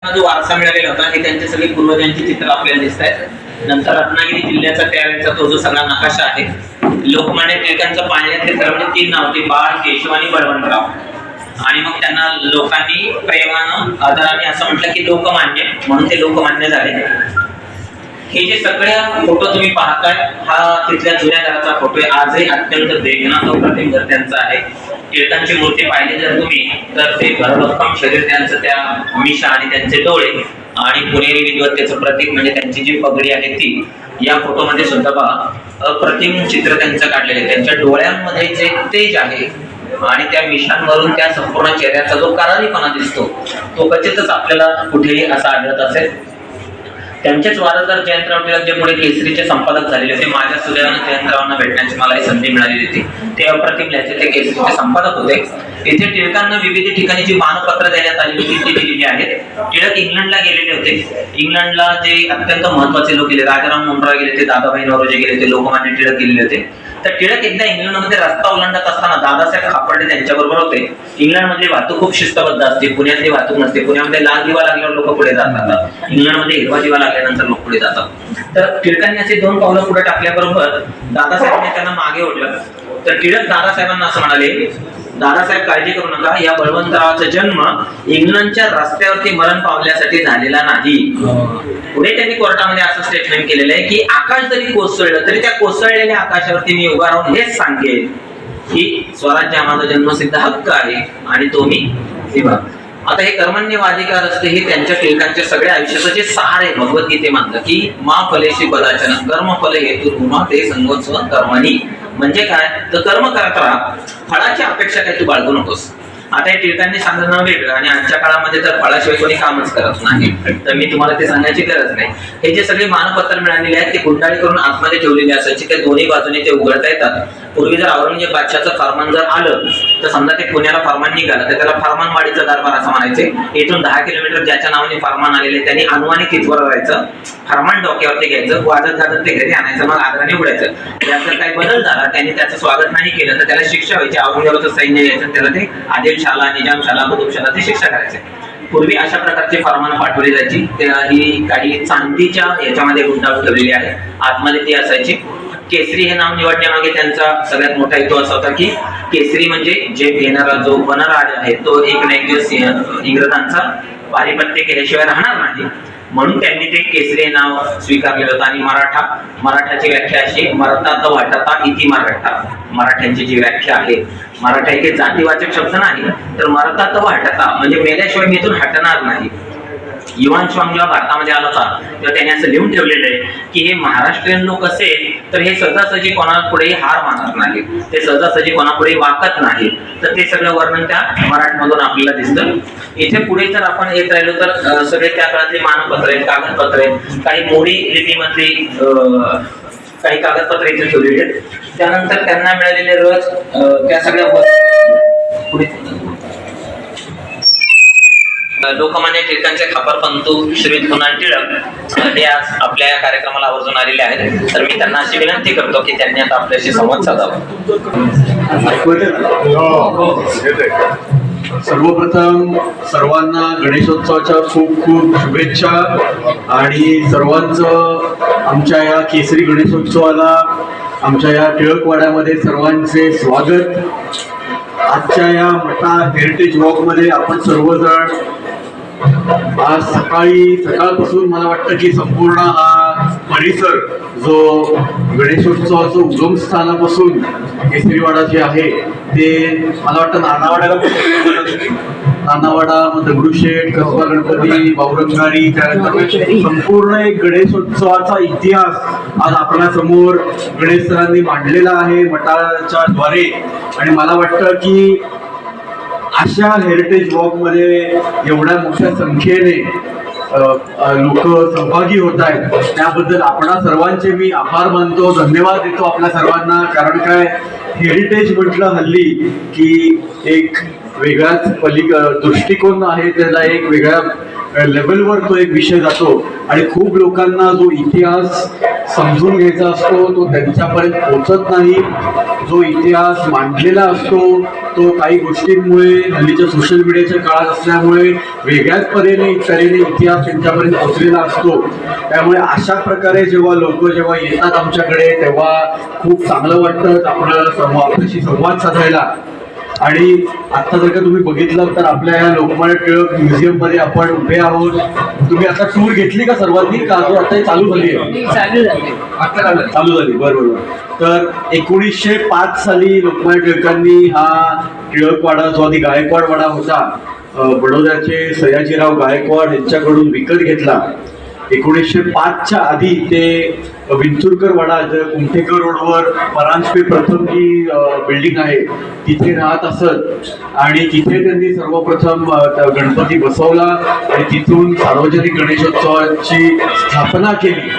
जो वारसा मिळालेला होता हे त्यांचे सगळे पूर्वजांची चित्र आपल्याला दिसत आहेत. नंतर रत्नागिरी जिल्ह्याचा त्यावेळेचा तो जो सगळा नकाशा आहे, लोकमान्य टिळकांचं पाळण्यातले खरं म्हणजे 3 नाव होती, बाळ, केशव आणि बळवंतराव. आणि मग त्यांना लोकांनी प्रेमानं आदराने असं म्हटलं की लोकमान्य, म्हणून ते लोकमान्य झाले. हे जे सगळे फोटो तुम्ही पाहताय हा तिथल्या जुन्या घराचा फोटो आहे. आजही अत्यंत देखणा तो प्रतिम घर त्यांचा आहे. टिळकांची मूर्ती पाहिली जर तुम्ही तर ते भरभक्कम शरीर त्यांचं, त्या मिशा आणि त्यांचे डोळे आणि पुणेरी विद्वत्तेचं प्रतीक म्हणजे त्यांची जी पगडी आहे ती या फोटोमध्ये सुद्धा पहा. अप्रतिम चित्र त्यांचं काढलेलं आहे. त्यांच्या डोळ्यांमध्ये जे तेज आहे आणि त्या मिशांवरून त्या संपूर्ण चेहऱ्याचा जो करारीपणा दिसतो तो क्वचितच आपल्याला कुठेही असा आढळत असेल. त्यांचेच वारसदार जयंतराव टिळक जे पुढे केसरीचे संपादक झालेले होते, माझ्या सुदैवाने जयंतरावांना भेटण्याची मला ही संधी मिळालेली होती. ते अप्रतिम लिहायचे, ते केसरीचे संपादक होते. इथे टिळकांना विविध ठिकाणी जी मानपत्र देण्यात आली होती ती दिलेली आहेत. टिळक इंग्लंडला गेलेले होते. इंग्लंडला जे अत्यंत महत्वाचे लोक गेले, राजाराम मोहन राय गेले, ते दादाभाई नौरोजी गेले, ते लोकमान्य टिळक गेलेले होते. तर टिळक एकदा इंग्लंडमध्ये रस्ता ओलांडत असताना दादासाहेब खापर्डे त्यांच्याबरोबर होते. इंग्लंडमधली वाहतूक खूप शिस्तबद्ध असते, पुण्यातली वाहतूक नसते. पुण्यामध्ये लाल दिवा लागल्यावर लोक पुढे जातात, इंग्लंडमध्ये हिरवा दिवा लागल्यानंतर लोक पुढे जातात. तर टिळकांनी असे 2 पावलं पुढे टाकल्याबरोबर दादासाहेबांनी त्यांना मागे ओढलं. तर टिळक दादासाहेबांना असं म्हणाले, दादासाहेब काळजी करू नका, या बळवंतरावाचा जन्म इंग्लंडच्या रस्त्यावरती मरण पावल्यासाठी झालेला नाही. पुढे त्यांनी कोर्टामध्ये असं स्टेटमेंट केलेलं आहे की आकाश जरी कोसळलं तरी त्या कोसळलेल्या आकाशावरती मी उभा राहून हेच सांगेन की स्वराज्य हा माझा जन्मसिद्ध हक्क आहे आणि तो मी निभा. आता हे कर्मण्यवाधिकार असते हे त्यांच्या टिळकांच्या सगळ्या आयुष्याचं जे सार आहे. भगवद्गीतेमधलं की मा फलेशी पदाचन कर्म फल हेतु ऋमा ते संगोत्सव कर्मणी. म्हणजे काय तर कर्म करत राहा, फळाची अपेक्षा काही तू बाळगू नकोस. आता हे टिळकांनी सांगणं वेगळं आणि आजच्या काळामध्ये तर फळाशिवाय कोणी कामच करत नाही, तर मी तुम्हाला ते सांगायची गरज नाही. हे जे सगळे मानपत्र मिळालेले आहेत ते गुंडाळी करून आतमध्ये ठेवलेले असायचे, ते दोन्ही बाजूने ते उघडता येतात. पूर्वी जर औरंगजेब बादशाहचं फरमान जर आलं तर समजा ते पुण्याला फरमान निघालं तर त्याला फरमानवाडीचा दरबार असं म्हणायचे. इथून 10 किलोमीटर ज्याच्या नावाने फरमान आलेले त्यांनी अनुवानिक तिथवर राहायचं, फरमान डोक्यावरती घ्यायचं, वाजत गाजत ते घरी आणायचं, मग आदराने उडायचं. त्यात जर काही बदल झाला, त्यांनी त्याचं स्वागत नाही केलं तर त्याला शिक्षा व्हायची. औरंगजेबाचं सैन्य यायचं, त्याला ते आदिलशाला, निजामशाला, कुतुबशाला ते शिक्षा करायचे. पूर्वी अशा प्रकारचे फरमान पाठवली जायची. ही काही चांदीच्या याच्यामध्ये गुंडाळून ठेवलेली आहे, आतमध्ये ती असायची. केसरी हे नाव निवडण्यामागे त्यांचा सगळ्यात मोठा हेतू असा होता की केसरी म्हणजे जे घेणारा जो वनराज आहे तो एक ना एक दिवस इंग्रजांचा पारिपत्य केल्याशिवाय राहणार नाही, म्हणून त्यांनी ते केसरी नाव स्वीकारलेलं होतं. आणि मराठाची व्याख्या अशी, मरतात वाटता इति मराठा. मराठ्यांची जी व्याख्या आहे, मराठा एक जातीवाचक शब्द नाही तर मरतात वाटता म्हणजे मेल्याशिवाय मी इथून हटणार नाही. युवान स्वांग जेव्हा भारतामध्ये आला होता तेव्हा त्यांनी असं लिहून ठेवलेलं आहे की हे महाराष्ट्रीयन लोक असेल तर हे सहजासहजी कोणापुढेही हार मानत नाही, ते सहजासहजी कोणापुढेही वाकत नाही. तर ते सगळं वर्णन त्या मराठमधून आपल्याला दिसतं. इथे पुढे जर आपण येत राहिलो तर सगळे त्या काळातले मानपत्र आहेत, कागदपत्र आहेत, काही मोडी लिपीमधली काही कागदपत्र इथे ठेवलेली आहेत. त्यानंतर त्यांना मिळालेले रथ, त्या सगळ्या पुढे लोकमान्य टिळकांचे खापरपंतू श्री कुणाल टिळक हे आज आपल्या या कार्यक्रमाला आवर्जून आलेले आहेत. तर मी त्यांना अशी विनंती करतो की त्यांनी आता आपल्याशी संवाद साधावा. सर्वप्रथम सर्वांना गणेशोत्सवाच्या खूप खूप शुभेच्छा आणि सर्वांचं आमच्या या केसरी गणेशोत्सवाला आमच्या या टिळकवाड्यामध्ये सर्वांचे स्वागत. आजच्या या मटा हेरिटेज वॉकमध्ये आपण सर्वजण आज सकाळपासून मला वाटतं की संपूर्ण हा परिसर जो गणेशोत्सवाचं उगमस्थानापासून केसरीवाडा जे आहे ते मला वाटतं नानावाडा, दगडूशेठ, कसबा गणपती, बावरंगारी, त्यानंतर संपूर्ण एक गणेशोत्सवाचा इतिहास आज आपल्या समोर गणेश सरांनी मांडलेला आहे मठाच्या द्वारे. आणि मला वाटतं की अशा हेरिटेज वॉक मध्ये एवढ्या मोठ्या संख्येने लोक सहभागी होत आहेत त्याबद्दल आपणा सर्वांचे मी आभार मानतो, धन्यवाद देतो आपल्या सर्वांना. कारण काय, हेरिटेज म्हटलं हल्ली की एक वेगळाच दृष्टिकोन आहे, त्याला एक वेगळ्या लेवलवर तो एक विषय जातो आणि खूप लोकांना जो इतिहास समजून घ्यायचा असतो तो त्यांच्यापर्यंत पोहोचत नाही. जो इतिहास मांडलेला असतो तो काही गोष्टींमुळे हल्लीच्या सोशल मीडियाच्या काळात असल्यामुळे वेगळ्याच तऱ्हेने इतिहास त्यांच्यापर्यंत पोहोचलेला असतो. त्यामुळे अशा प्रकारे जेव्हा लोक जेव्हा येतात आमच्याकडे तेव्हा खूप चांगलं वाटतं आपल्याशी संवाद साधायला. आणि आता जर का तुम्ही बघितलं तर आपल्या या लोकमान्य टिळक म्युझियम मध्ये आपण उभे आहोत. तुम्ही आता टूर घेतली का सर्वांनी का अजून आता चालू झाली आहे? चालू झाली बरोबर. तर 1905 साली लोकमान्य टिळकांनी हा टिळकवाडा जो आधी गायकवाड वाडा होता बडोद्याचे सयाजीराव गायकवाड यांच्याकडून विकत घेतला. 1905च्या आधी ते विंचुरकर वाडा कुमठेकर रोडवर परांजपे प्रथम जी बिल्डिंग आहे तिथे राहत असत आणि तिथे त्यांनी सर्वप्रथम गणपती बसवला आणि तिथून सार्वजनिक गणेशोत्सवाची स्थापना केली.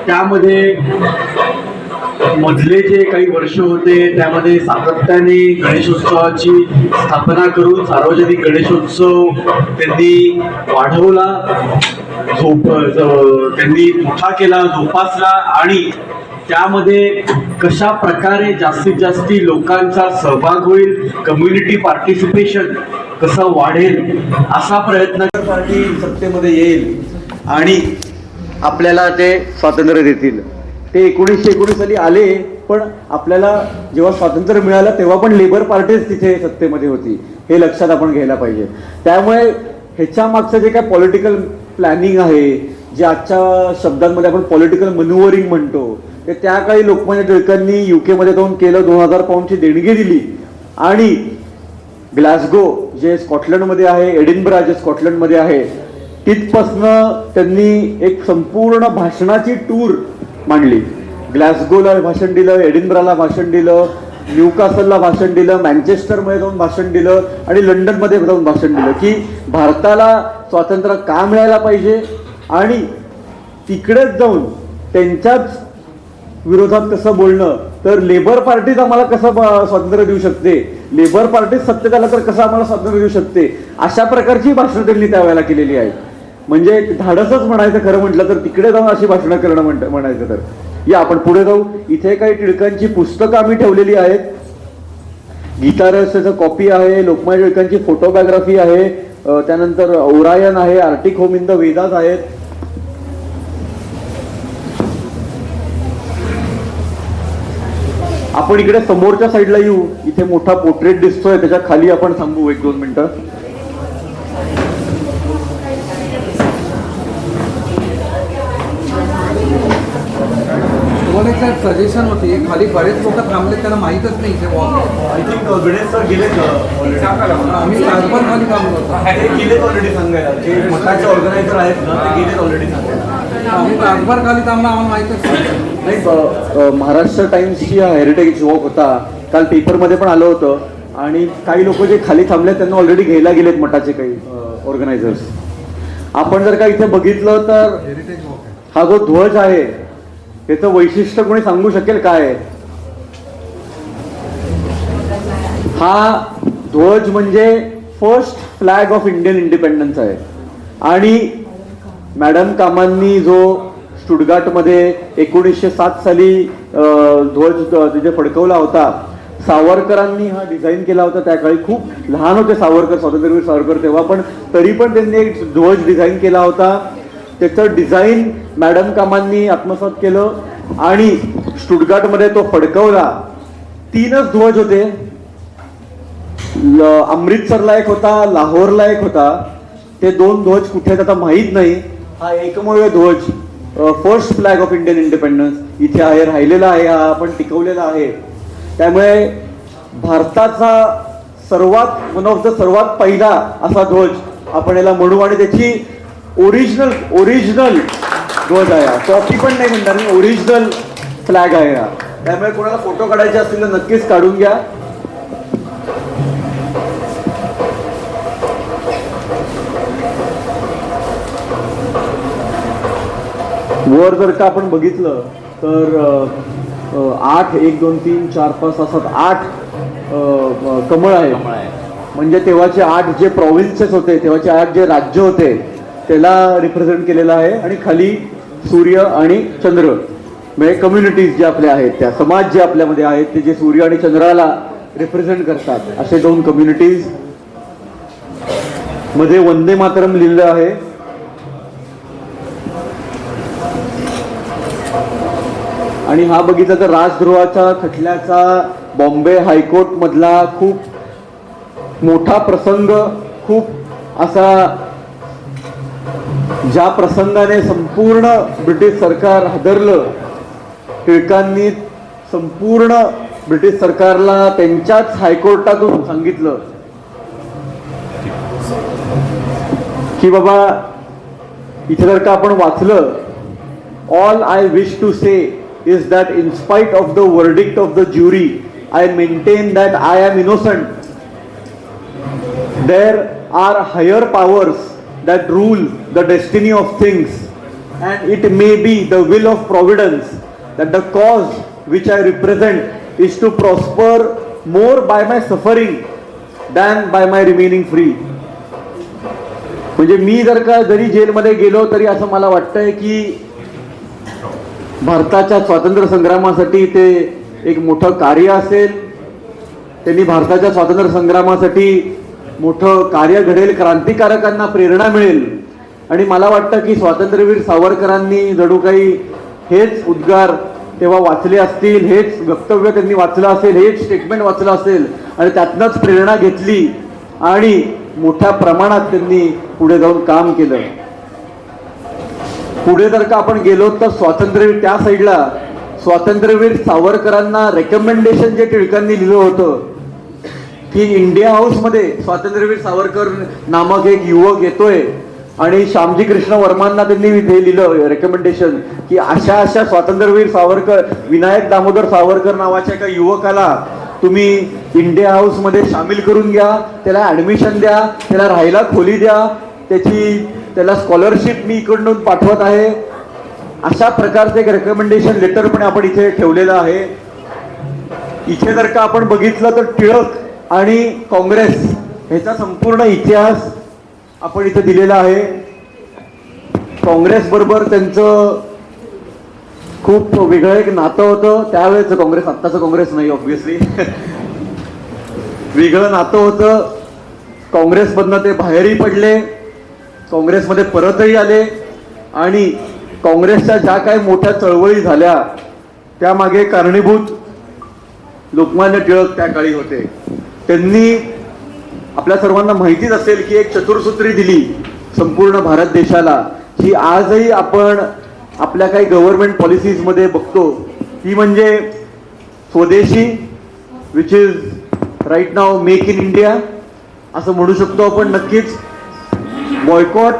त्यामध्ये मधले जे काही वर्ष होते त्यामध्ये सातत्याने गणेशोत्सवाची स्थापना करून सार्वजनिक गणेशोत्सव त्यांनी वाढवला, त्यांनी मोठा केला, जोपासला आणि त्यामध्ये कशा प्रकारे जास्तीत जास्त लोकांचा सहभाग होईल, कम्युनिटी पार्टिसिपेशन कसं वाढेल असा प्रयत्न पार्टी सत्तेमध्ये येईल आणि आपल्याला ते स्वातंत्र्य देतील. ते 1919 साली आले पण आपल्याला जेव्हा स्वातंत्र्य मिळालं तेव्हा पण लेबर पार्टीच तिथे सत्तेमध्ये होती, हे लक्षात आपण घ्यायला पाहिजे. त्यामुळे ह्याच्या मागचं जे काय पॉलिटिकल प्लॅनिंग आहे, जे आजच्या शब्दांमध्ये आपण पॉलिटिकल मॅन्युव्हरिंग म्हणतो, ते त्या काळी लोकमान्य टिळकांनी UK मध्ये जाऊन केलं. 2000 पाऊंडची देणगी दिली आणि ग्लासगो जे स्कॉटलंडमध्ये आहे, एडिनबरा जे स्कॉटलंडमध्ये आहे, तिथपासनं त्यांनी एक संपूर्ण भाषणाची टूर मांडली. ग्लासगोला भाषण दिलं, एडिनबराला भाषण दिलं, न्यूकासलला भाषण दिलं, मँचेस्टरमध्ये जाऊन भाषण दिलं आणि लंडनमध्ये जाऊन भाषण दिलं की भारताला स्वातंत्र्य का मिळायला पाहिजे आणि तिकडेच जाऊन त्यांच्याच विरोधात कसं बोलणं, तर लेबर पार्टीच आम्हाला कसं स्वातंत्र्य देऊ शकते, लेबर पार्टीच सत्तेत आला तर कसं आम्हाला स्वातंत्र्य देऊ शकते, अशा प्रकारची भाषणं त्यांनी त्यावेळेला केलेली आहेत. म्हणजे धाडसच म्हणायचं खरं म्हटलं तर तिकडे जाऊन अशी भाषणं करणं म्हणायचं तर. या आपण पुढे जाऊ. इथे काही टिळकांची पुस्तकं आम्ही ठेवलेली आहेत. गीतारसाचं कॉपी आहे, लोकमान्य टिळकांची फोटोबायोग्राफी आहे, त्यानंतर ओरायन आहे, Arctic home in the Vedas आहेत. आपण इकडे समोरच्या साईडला येऊ. इथे मोठा पोर्ट्रेट दिसतोय, त्याच्या खाली आपण थांबू 1-2 मिनिटं. सजेशन होती, खाली बरेच लोक थांबले, त्यांना माहीतच नाही इथे walk. I think Ganesh sir गेलेत. आम्ही तासभर खाली थांबलो होतो. ते गेलेत ऑलरेडी सांगायला, जे मठाचे ऑर्गनायझर आहेत ना ते गेलेत ऑलरेडी सांगायला. आम्ही तासभर खाली थांबलो, आम्हाला माहीतच नाही. महाराष्ट्र टाइम्सची हेरिटेज वॉक होता, काल पेपरमध्ये पण आलं होतं आणि काही लोक जे खाली थांबले त्यांना ऑलरेडी घ्यायला गेलेत मठाचे काही ऑर्गनायझर्स. आपण जर का इथे बघितलं तर हेरिटेज वॉक आहे. हा जो ध्वज आहे त्याचं वैशिष्ट्य कोणी सांगू शकेल काय? हा ध्वज म्हणजे first flag of Indian independence आहे आणि मॅडम कामांनी जो स्टुटगार्टमध्ये 1907 साली ध्वज तिथे फडकवला होता, सावरकरांनी हा डिझाईन केला होता. त्या काळी खूप लहान होते सावरकर, स्वातंत्र्यवीर सावरकर तेव्हा, पण तरी पण त्यांनी एक ध्वज डिझाईन केला होता. त्याचं डिझाईन मॅडम कामांनी आत्मसात केलं आणि स्टुटगार्टमध्ये तो फडकवला. 3च ध्वज होते. अमृतसरला एक होता, लाहोरला एक होता. ते 2 ध्वज कुठे आहेत आता माहीत नाही. हा एकमेव ध्वज first flag of Indian independence इथे आहे, राहिलेला आहे, हा आपण टिकवलेला आहे. त्यामुळे भारताचा वन ऑफ द सर्वात पहिला असा ध्वज आपण याला म्हणू आणि त्याची ओरिजिनल ध्वज आहे. कॉपी पण नाही म्हणणार मी, ओरिजिनल फ्लॅग आहे हा. त्यामुळे कोणाला फोटो काढायचे असतील तर नक्कीच काढून घ्या. वर जर का आपण बघितलं तर 8 1 2 3 4 5 6 7 8 कमळ आहे. म्हणजे तेव्हाचे 8 जे प्रॉव्हिन्सेस होते, तेव्हाचे 8 जे राज्य होते त्याला रिप्रेझेंट केलेलं आहे. आणि खाली सूर्य आणि चंद्र म्हणजे कम्युनिटीज जे आपल्या आहेत, त्या समाज जे आपल्यामध्ये आहेत ते जे सूर्य आणि चंद्राला रिप्रेझेंट करतात, असे 2 कम्युनिटीज. मध्ये वंदे मातरम लिहिलं आहे. आणि हा बघितला तर राजद्रोहाच्या खटल्याचा बॉम्बे हायकोर्ट मधला खूप मोठा प्रसंग, खूप असा ज्या प्रसंगाने संपूर्ण ब्रिटिश सरकार हादरलं. टिळकांनी संपूर्ण ब्रिटिश सरकारला त्यांच्याच हायकोर्टातून सांगितलं की बाबा इथे जर का आपण वाचलं, all I wish to say is that in spite of the verdict of the jury, I maintain that I am innocent. There are higher powers that rule the destiny of things, and it may be the will of providence that the cause which I represent is to prosper more by my suffering than by my remaining free. म्हणजे मी जर का जरी जेलमध्ये गेलो तरी असं मला वाटतंय की भारताच्या स्वातंत्र्य संग्रामासाठी ते एक मोठं कार्य असेल. त्यांनी भारताच्या स्वातंत्र्य संग्रामासाठी मोठं कार्य घडेल, क्रांतिकारकांना प्रेरणा मिळेल. आणि मला वाटतं की स्वातंत्र्यवीर सावरकरांनी जणू काही हेच उद्गार तेव्हा वाचले असतील, हेच वक्तव्य त्यांनी वाचलं असेल, हेच स्टेटमेंट वाचलं असेल आणि त्यातनंच प्रेरणा घेतली आणि मोठ्या प्रमाणात त्यांनी पुढे जाऊन काम केलं. पुढे जर का आपण गेलो तर स्वातंत्र्यवीर त्या साईडला स्वातंत्र्यवीर सावरकरांना रेकमेंडेशन जे टिळकांनी लिहिलं होतं की इंडिया हाऊसमध्ये स्वातंत्र्यवीर सावरकर नामक एक युवक येतोय आणि श्यामजी कृष्ण वर्मांना त्यांनी हे लिहिलं रेकमेंडेशन की अशा अशा स्वातंत्र्यवीर सावरकर, विनायक दामोदर सावरकर नावाच्या एका युवकाला तुम्ही इंडिया हाऊसमध्ये सामील करून घ्या, त्याला ऍडमिशन द्या, त्याला राहायला खोली द्या, त्याला स्कॉलरशिप मी इकडून पाठवत आहे. अशा प्रकारचे एक रेकमेंडेशन लेटर पण आपण इथे ठेवलेलं आहे. इथे जर का आपण बघितलं तर टिळक आणि काँग्रेस ह्याचा संपूर्ण इतिहास आपण इथे दिलेला आहे. काँग्रेस बरोबर त्यांचं खूप वेगळं एक नातं होतं त्यावेळेचं काँग्रेस, आत्ताचं काँग्रेस नाही ऑब्व्हियसली. वेगळं नातं होतं. काँग्रेसमधनं ते बाहेरही पडले, काँग्रेसमध्ये परतही आले आणि काँग्रेसच्या ज्या काही मोठ्या चळवळी झाल्या त्यामागे कारणीभूत लोकमान्य टिळक त्या काळी होते. त्यांनी आपल्या सर्वांना माहितीच असेल की एक चतुर्सूत्री दिली संपूर्ण भारत देशाला, जी आजही आपण आपल्या काही गव्हर्नमेंट पॉलिसीजमध्ये बघतो. ती म्हणजे स्वदेशी, which is right now make in India असं म्हणू शकतो आपण नक्कीच. बॉयकॉट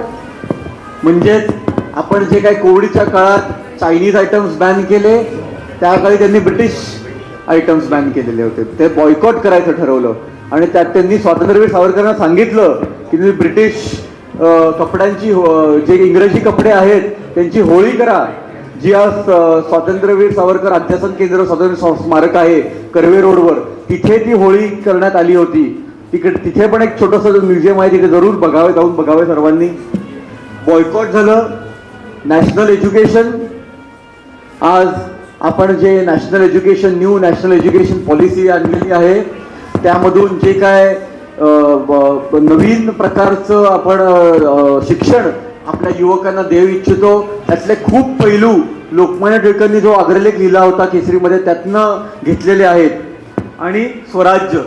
म्हणजेच आपण जे काही कोविडच्या काळात चायनीज आयटम्स बॅन केले त्या काळी त्यांनी ब्रिटिश आयटम्स बॅन केलेले होते, ते बॉयकॉट करायचं ठरवलं. आणि त्यात त्यांनी स्वातंत्र्यवीर सावरकरांना सांगितलं की तुम्ही ब्रिटिश कपड्यांची जे इंग्रजी कपडे आहेत त्यांची होळी करा. जी आज स्वातंत्र्यवीर सावरकर अध्यासन केंद्र स्वातंत्र्य स्मारक आहे कर्वे रोडवर, तिथे ती होळी करण्यात आली होती. तिथे पण एक छोटंसं म्युझियम आहे, तिथे जरूर बघावे, जाऊन बघावे सर्वांनी. बॉयकॉट झालं. नॅशनल एज्युकेशन, आज आपण जे national education, new national education policy आणलेली आहे त्यामधून जे काय नवीन प्रकारचं आपण शिक्षण आपल्या युवकांना देऊ इच्छितो त्यातले खूप पैलू लोकमान्य टिळकांनी जो अग्रलेख लिहिला होता केसरीमध्ये त्यातनं घेतलेले आहेत. आणि स्वराज्य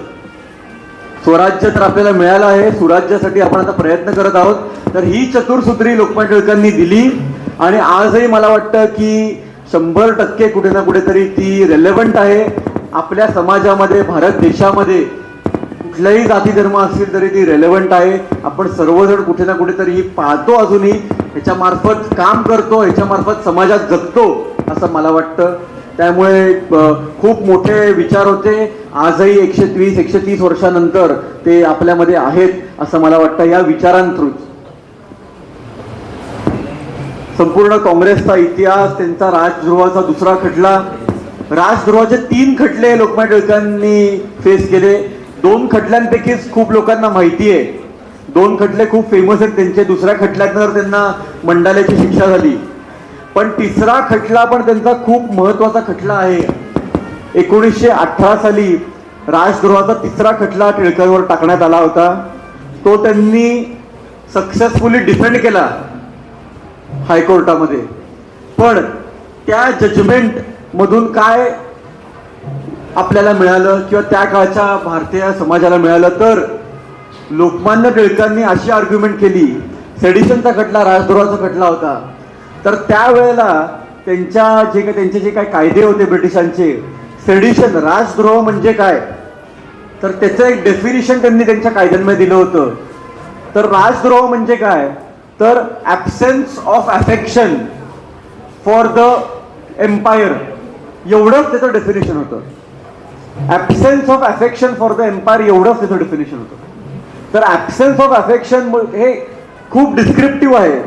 तर आपल्याला मिळालं आहे, सुराज्यासाठी आपण आता प्रयत्न करत आहोत. तर ही चतुर्सूत्री लोकमान्य टिळकांनी दिली आणि आजही मला वाटतं की 100% कुठे ना कुठेतरी ती रेलेव्हंट आहे. आपल्या समाजामध्ये, भारत देशामध्ये कुठलाही जाती धर्म असतील तरी ती रेलेव्हंट आहे. आपण सर्वजण कुठे ना कुठेतरी ही पाहतो, अजूनही ह्याच्यामार्फत काम करतो, ह्याच्यामार्फत समाजात जगतो असं मला वाटतं. त्यामुळे खूप मोठे विचार होते, आजही 120-130 वर्षानंतर ते आपल्यामध्ये आहेत असं मला वाटतं. या विचारांतून संपूर्ण काँग्रेसचा इतिहास, त्यांचा राजद्रोहाचा दुसरा खटला, राजद्रोहाचे 3 खटले लोकमान्य टिळकांनी फेस केले. 2 खटल्यांपैकीच खूप लोकांना माहिती आहे, 2 खटले खूप फेमस आहेत त्यांचे. दुसऱ्या खटल्यानंतर त्यांना मंडाल्याची शिक्षा झाली, पण तिसरा खटला पण त्यांचा खूप महत्वाचा खटला आहे. 1918 साली राजद्रोहाचा तिसरा खटला टिळकांवर टाकण्यात आला होता. तो त्यांनी सक्सेसफुली डिफेंड केला हायकोर्टामध्ये. पण त्या जजमेंट मधून काय आपल्याला मिळालं किंवा त्या काळच्या भारतीय समाजाला मिळालं, तर लोकमान्य टिळकांनी अशी आर्ग्युमेंट केली, सेडिशनचा खटला राजद्रोहाचा खटला होता, तर त्यावेळेला त्यांचे जे काही कायदे होते ब्रिटिशांचे, सेडिशन राजद्रोह म्हणजे काय, तर त्याचं एक डेफिनिशन त्यांनी त्यांच्या कायद्यांमध्ये दिलं होतं. तर राजद्रोह म्हणजे काय, तर absence of affection for the empire, एवढंच त्याचं डेफिनेशन होतं. Absence of affection for the empire एवढंच त्याचं डेफिनेशन होतं. तर ॲब्सेन्स ऑफ अफेक्शन हे खूप डिस्क्रिप्टिव्ह आहे.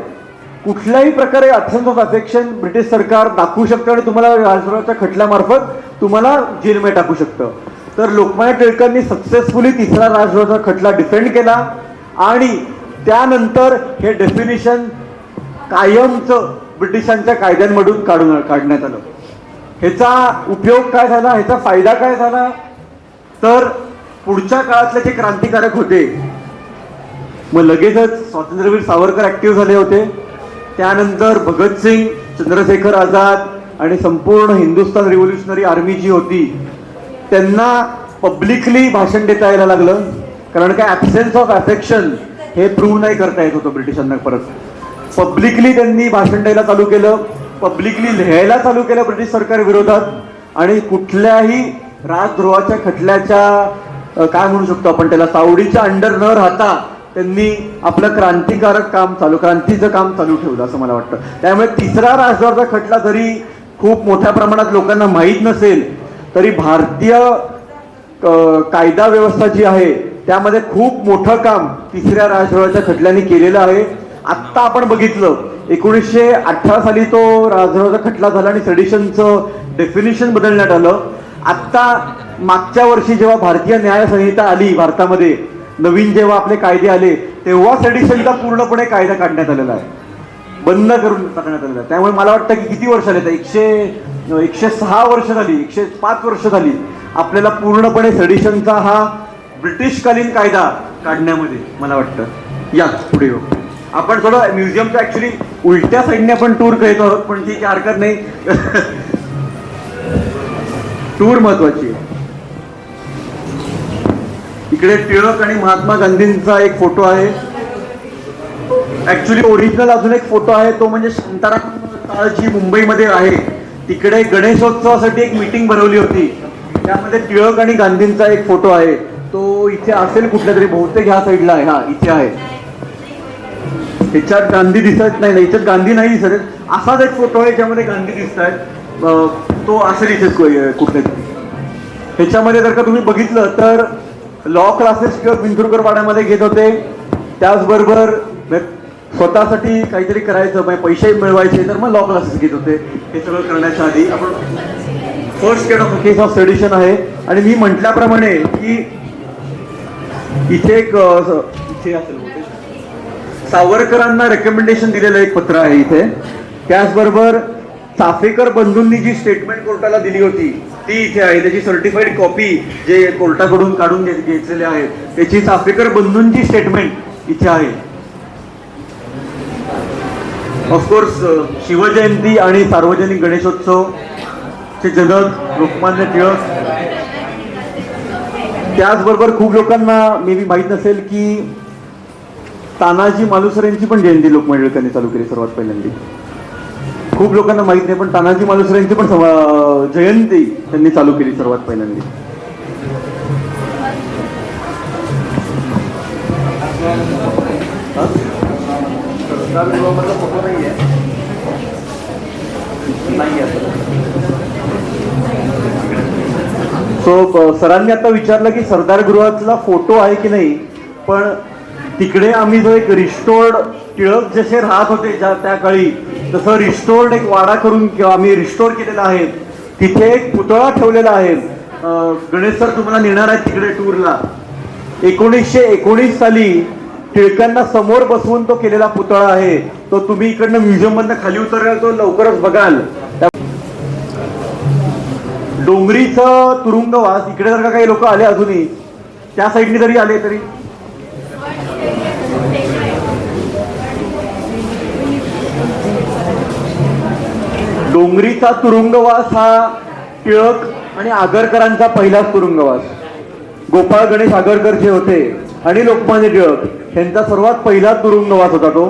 कुठल्याही प्रकारे ॲब्सेन्स ऑफ अफेक्शन ब्रिटिश सरकार दाखवू शकतं आणि तुम्हाला राजद्रोहाच्या खटल्यामार्फत तुम्हाला जेलमध्ये टाकू शकतं. तर लोकमान्य टिळकांनी सक्सेसफुली तिसरा राजद्रोहाचा खटला डिफेंड केला आणि त्यानंतर हे डेफिनेशन कायमचं ब्रिटिशांच्या कायद्यांमधून काढण्यात आलं. ह्याचा उपयोग काय झाला, ह्याचा फायदा काय झाला, तर पुढच्या काळातले जे क्रांतिकारक होते, मग लगेचच स्वातंत्र्यवीर सावरकर ऍक्टिव्ह झाले होते. त्यानंतर भगतसिंग, चंद्रशेखर आझाद आणि संपूर्ण हिंदुस्थान रिव्होल्युशनरी आर्मी जी होती, त्यांना पब्लिकली भाषण देता यायला लागलं. कारण काय, ॲब्सेन्स ऑफ अफेक्शन हे प्रूव्ह नाही करता येत होतं ब्रिटिशांना. परत पब्लिकली त्यांनी भाषण द्यायला चालू केलं, पब्लिकली लिहायला चालू केलं ब्रिटिश सरकार विरोधात. आणि कुठल्याही राजद्रोहाच्या खटल्याच्या काय म्हणू शकतो आपण त्याला, सावडीच्या अंडर न राहता त्यांनी आपलं क्रांतीचं काम चालू ठेवलं असं मला वाटतं. त्यामुळे तिसरा राजद्रोहाचा खटला जरी खूप मोठ्या प्रमाणात लोकांना माहीत नसेल, तरी भारतीय कायदा व्यवस्था जी आहे त्यामध्ये खूप मोठं काम तिसऱ्या राजद्रोहाच्या खटल्याने केलेलं आहे. आत्ता आपण बघितलं 1918 साली तो राजद्रोहाचा खटला झाला आणि सेडिशनचं डेफिनेशन बदलण्यात आलं. आत्ता मागच्या वर्षी जेव्हा भारतीय न्याय संहिता आली भारतामध्ये, नवीन जेव्हा आपले कायदे आले, तेव्हा सेडिशनचा पूर्णपणे कायदा काढण्यात आलेला आहे, बंद करून टाकण्यात आलेला आहे. त्यामुळे मला वाटतं की किती वर्ष आले, 106 वर्ष झाली, 105 वर्ष झाली आपल्याला पूर्णपणे सेडिशनचा हा ब्रिटिशकालीन कायदा काढण्यामध्ये मला वाटतं. या पुढे येऊ आपण. थोडं म्युझियमच्या ऍक्च्युली उलट्या साईडने आपण टूर करत आहोत, पण ठीक आहे, हरकत नाही. टूर महत्वाची आहे. इकडे टिळक आणि महात्मा गांधींचा एक फोटो आहे. ऍक्च्युली ओरिजिनल अजून एक फोटो आहे, तो म्हणजे शांताराम जी मुंबईमध्ये आहे, तिकडे गणेशोत्सवासाठी एक मीटिंग भरवली होती, त्यामध्ये टिळक आणि गांधींचा एक फोटो आहे. तो इथे असेल कुठल्या तरी, बहुतेक ह्या साईडला आहे. हा इथे आहे. ह्याच्यात गांधी दिसत नाही, ह्याच्यात गांधी नाही दिसत. असाच एक फोटो आहे ज्यामध्ये गांधी दिसत आहेत, तो असेल इथेच कुठले तरी. ह्याच्यामध्ये जर का तुम्ही बघितलं तर लॉ क्लासेस किंवा बिंदुरकर वाड्यामध्ये घेत होते. त्याचबरोबर स्वतःसाठी काहीतरी करायचं, पैसे मिळवायचे, तर मग लॉ क्लासेस घेत होते. हे सगळं करण्याच्या आधी आपण फर्स्ट केस ऑफ सेडिशन आहे. आणि मी म्हटल्याप्रमाणे की इथे असेल सावरकरांना रेकमेंडेशन दिलेलं एक पत्र आहे इथे. त्याचबरोबर चाफेकर बंधूंनी जी स्टेटमेंट कोर्टाला दिली होती ती इथे आहे. त्याची सर्टिफाईड कॉपी जे कोर्टाकडून काढून घेतलेले आहेत, त्याची चाफेकर बंधूंची स्टेटमेंट इथे आहे. ऑफकोर्स शिवजयंती आणि सार्वजनिक गणेशोत्सव चे जनक लोकमान्य टिळक. त्याचबरोबर खूप लोकांना मे बी माहीत नसेल की तानाजी मालुसरे यांची पण जयंती लोकमान्य टिळकांनी चालू केली सर्वात पहिल्यांदी. खूप लोकांना माहित नाही, पण तानाजी मालुसरे यांची पण जयंती त्यांनी चालू केली सर्वात पहिल्यांदी. सो सरांनी आता विचारलं की सरदार गृहातला फोटो आहे की नाही, पण तिकडे आम्ही जो एक रिस्टोर्ड टिळक जसे राहत होते त्या काळी, तसं रिस्टोर्ड एक वाडा करून आम्ही रिस्टोर केलेला आहे. तिथे एक पुतळा ठेवलेला आहे. गणेश सर तुम्हाला नेणार आहेत तिकडे टूरला, 1919 साली टिळकांना समोर बसवून तो केलेला पुतळा आहे. तो तुम्ही इकडनं म्युझियम मधनं खाली उतरल्यावर तो लवकरच बघाल. डोंगरीचं तुरुंगवास इकडे जर का काही लोक आले अजूनही त्या साईडनी जरी आले तरी डोंगरीचा तुरुंगवास हा टिळक आणि आगरकरांचा पहिलाच तुरुंगवास. गोपाळ गणेश आगरकर जे होते आणि लोकमान्य टिळक यांचा सर्वात पहिला तुरुंगवास होता तो.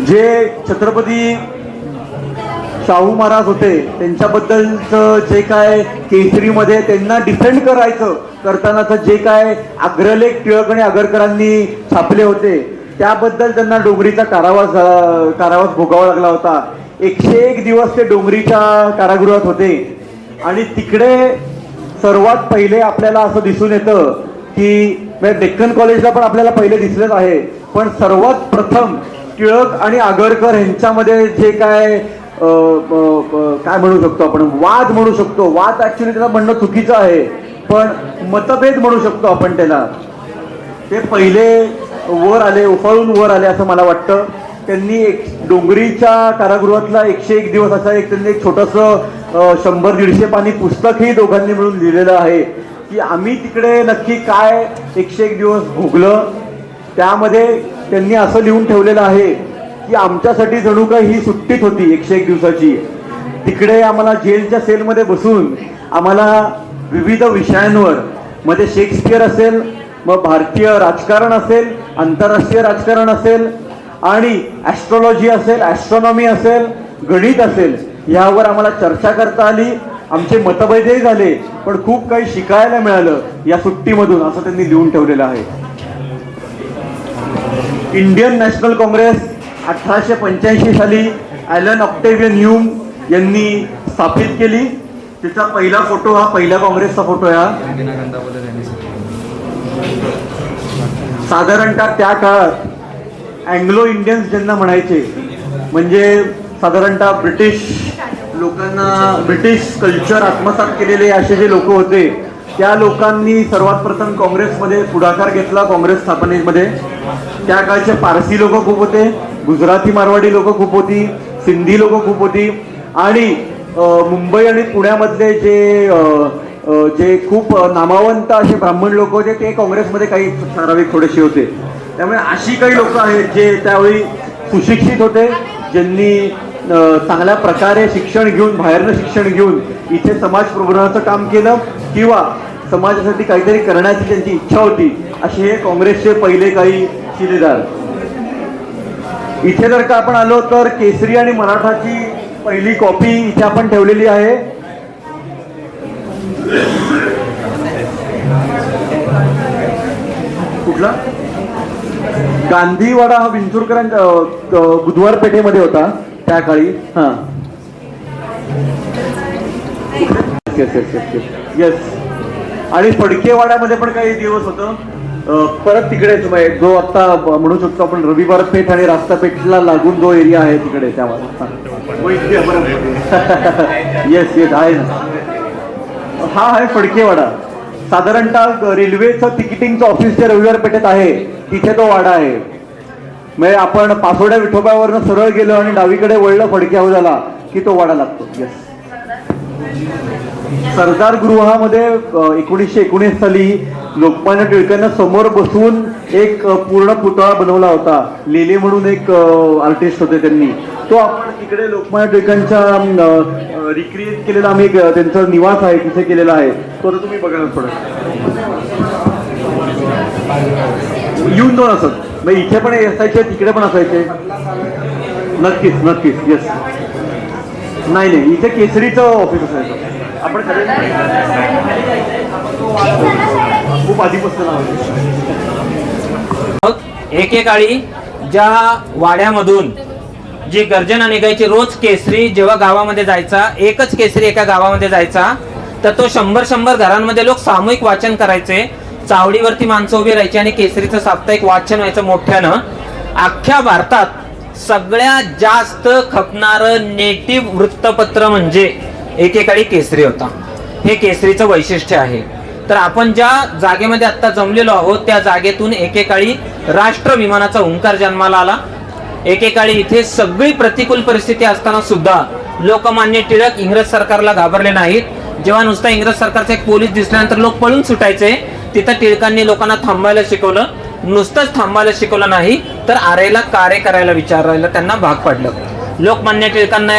जे छत्रपती शाहू महाराज होते त्यांच्याबद्दलचं जे काय केसरीमध्ये त्यांना डिफेंड करतानाचं जे काय अग्रलेख टिळक आणि आगरकरांनी छापले होते त्याबद्दल त्यांना डोंगरीचा कारावास भोगावा लागला होता. 101 दिवस ते डोंगरीच्या कारागृहात होते आणि तिकडे सर्वात पहिले आपल्याला असं दिसून येतं की डेक्कन कॉलेजला पण आपल्याला पहिले दिसलेच आहे, पण सर्वात प्रथम टिळक आणि आगरकर यांच्यामध्ये जे काय म्हणू शकतो आपण, वाद म्हणू शकतो. वाद ऍक्च्युली त्याला म्हणणं चुकीचं आहे, पण मतभेद म्हणू शकतो आपण त्याला. ते पहिले वर आले, उफाळून वर आले असं मला वाटतं. त्यांनी डोंगरीच्या कारागृहातला 101 दिवस असा त्यांनी एक छोटंसं 100-150 पानी पुस्तकही दोघांनी मिळून लिहिलेलं आहे की आम्ही तिकडे नक्की काय 101 दिवस भोगलं. त्यामध्ये त्यांनी असं लिहून ठेवलेलं आहे की आमच्यासाठी जणू काय ही सुट्टीच होती 101 दिवसाची. तिकडे आम्हाला जेलच्या सेलमध्ये बसून आम्हाला विविध विषयांवर, मध्ये शेक्सपियर असेल, मग भारतीय राजकारण असेल, आंतरराष्ट्रीय राजकारण असेल आणि ॲस्ट्रॉलॉजी असेल, ॲस्ट्रॉनॉमी असेल, गणित असेल, यावर आम्हाला चर्चा करता आली. आमचे मतभेदही झाले, पण खूप काही शिकायला मिळालं या सुट्टीमधून, असं त्यांनी लिहून ठेवलेलं आहे. इंडियन नॅशनल काँग्रेस 1885 साली ॲलन ऑक्टेवियन ह्यूम यांनी स्थापित केली. तिचा पहिला फोटो हा पहिल्या काँग्रेसचा फोटो आहे हा. साधारणतः त्या काळात अँग्लो इंडियन्स ज्यांना म्हणायचे, म्हणजे साधारणतः ब्रिटिश लोकांना, ब्रिटिश कल्चर आत्मसात केलेले असे जे लोक होते, त्या लोकांनी सर्वात प्रथम काँग्रेसमध्ये पुढाकार घेतला. काँग्रेस स्थापनेमध्ये त्या काळचे पारसी लोक खूप होते, गुजराती मारवाडी लोक खूप होती, सिंधी लोक खूप होती आणि मुंबई आणि पुण्यामधले जे खूप नामवंत असे ब्राह्मण लोक होते ते काँग्रेसमध्ये काही ठराविक थोडेसे होते. त्यामुळे अशी काही लोक आहेत जे त्यावेळी सुशिक्षित होते, ज्यांनी चांगल्या प्रकारे शिक्षण घेऊन, बाहेरनं शिक्षण घेऊन इथे समाज प्रबोधनाचं काम केलं किंवा समाजासाठी काहीतरी करण्याची त्यांची इच्छा होती. असे हे काँग्रेसचे पहिले काही शिलेदार. इथे जर का आपण आलो तर केसरी आणि मराठाची पहिली कॉपी इथे आपण ठेवलेली आहे. कुठला? गांधीवाडा हा विंचुरकरांच्या बुधवार पेठेमध्ये होता त्या काळी. हा, येस. आणि फडकेवाड्यामध्ये पण काही दिवस होतं. परत तिकडे जो आता म्हणू शकतो आपण रविवार पेठ आणि रास्ता पेठला लागून जो एरिया आहे तिकडे त्यामध्ये येस येस आहे ना. हा आहे फडकेवाडा. साधारणतः रेल्वेचं तिकिटिंगचं ऑफिस जे रविवार पेठेत आहे तिथे तो वाडा आहे. म्हणजे आपण पासोड्या विठोबावरनं सरळ गेलो आणि डावीकडे वळलं फडके हौदाला की तो वाडा लागतो. येस. सरदार गृहामध्ये 1919 साली लोकमान्य टिळकांना समोर बसवून एक पूर्ण पुतळा बनवला होता. लेले म्हणून एक आर्टिस्ट होते, त्यांनी तो आपण तिकडे लोकमान्य टिळकांच्या रिक्रिएट केलेला आम्ही त्यांचा निवास आहे तिथे केलेला आहे. तो तुम्ही बघा थोडं येऊन दोन असत. मग इथे पण असायचे, तिकडे पण असायचे. नक्कीच नक्कीच. येस. नाही नाही, इथे केसरीचं ऑफिस असायचं. आपण खूप आधीपासून एकेकाळी ज्या वाड्यामधून जी गर्जना निघायची, रोज केसरी जेव्हा गावामध्ये जायचा, एकच केसरी एका गावामध्ये जायचा, तर तो 100 घरांमध्ये लोक सामूहिक वाचन करायचे. चावडीवरती माणसं उभी राहायची आणि केसरीचं साप्ताहिक वाचन व्हायचं मोठ्यानं. अख्ख्या भारतात सगळ्यात जास्त खपणारं नेटिव्ह वृत्तपत्र म्हणजे एकेकाळी केसरी होता. हे केसरीचं वैशिष्ट्य आहे. तर आपण ज्या जागेमध्ये आत्ता जमलेलो आहोत त्या जागेतून एकेकाळी राष्ट्र विमानाचा हुंकार जन्माला आला. एकेकाळी इथे सगळी प्रतिकूल परिस्थिती असताना सुद्धा लोकमान्य टिळक इंग्रज सरकारला घाबरले नाहीत. जेव्हा नुसता इंग्रज सरकारचा एक पोलीस दिसल्यानंतर लोक पळून सुटायचे, तिथं टिळकांनी लोकांना थांबायला शिकवलं. नुसतंच थांबायला शिकवलं नाही तर आरेला कार्य करायला विचारायला त्यांना भाग पडलं. लोकमान्य टिळकांना,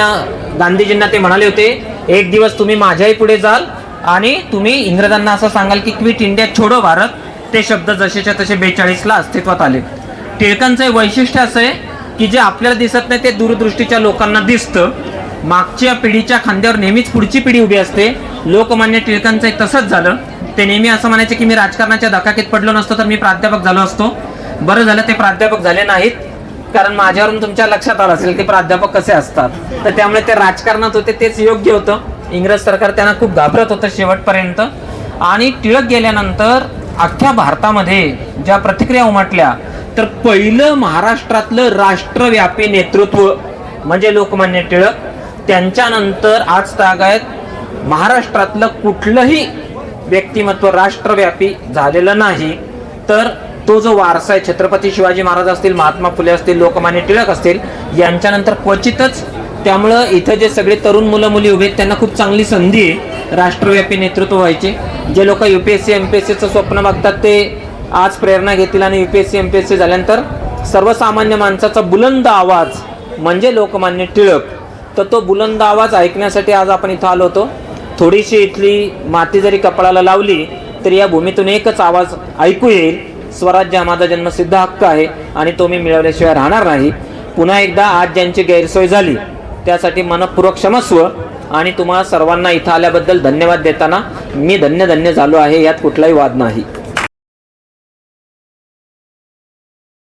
गांधीजींना ते म्हणाले होते, एक दिवस तुम्ही माझ्याही पुढे जाल आणि तुम्ही इंग्रजांना असं सांगाल की क्विट इंडिया छोडो भारत. ते शब्द जसेच्या तसे 42ला अस्तित्वात आले. टिळकांचं वैशिष्ट्य असं आहे की जे आपल्याला दिसत नाही ते दूरदृष्टीच्या लोकांना दिसतं. मागच्या पिढीच्या खांद्यावर नेहमीच पुढची पिढी उभी असते. लोकमान्य टिळकांचं तसंच झालं. ते नेहमी असं म्हणायचे की मी राजकारणाच्या धकाकीत पडलो नसतो तर मी प्राध्यापक झालो असतो. बरं झालं ते प्राध्यापक झाले नाहीत, कारण माझ्यावरून तुमच्या लक्षात आलं असेल की प्राध्यापक कसे असतात. तर त्यामुळे ते राजकारणात होते तेच योग्य होतं. इंग्रज सरकार त्यांना खूप घाबरत होतं शेवटपर्यंत. आणि टिळक गेल्यानंतर अख्ख्या भारतामध्ये ज्या प्रतिक्रिया उमटल्या, तर पहिलं महाराष्ट्रातलं राष्ट्रव्यापी नेतृत्व म्हणजे लोकमान्य टिळक. त्यांच्यानंतर आज तागायत महाराष्ट्रातलं कुठलंही व्यक्तिमत्व राष्ट्रव्यापी झालेलं नाही. तर तो जो वारसा आहे, छत्रपती शिवाजी महाराज असतील, महात्मा फुले असतील, लोकमान्य टिळक असतील, यांच्यानंतर क्वचितच. त्यामुळं इथं जे सगळे तरुण मुलं मुली उभे आहेत त्यांना खूप चांगली संधी आहे राष्ट्रव्यापी नेतृत्व व्हायचे. जे लोक UPSC MPSCचं स्वप्न बघतात ते आज प्रेरणा घेतील आणि UPSC MPSC झाल्यानंतर सर्वसामान्य माणसाचा बुलंद आवाज म्हणजे लोकमान्य टिळक. तर तो बुलंद आवाज ऐकण्यासाठी आज आपण इथं आलो होतो. थोडीशी इथली माती जरी कपाळाला लावली तरी या भूमीतून एकच आवाज ऐकू येईल, स्वराज्य हा माझा जन्मसिद्ध हक्क आहे आणि तो मी मिळवल्याशिवाय राहणार नाही. पुन्हा एकदा आज ज्यांची गैरसोय झाली त्यासाठी मनपूर्वक क्षमस्व. आणि तुम्हाला सर्वांना इथं आल्याबद्दल धन्यवाद देताना मी धन्य झालो आहे, यात कुठलाही वाद नाही.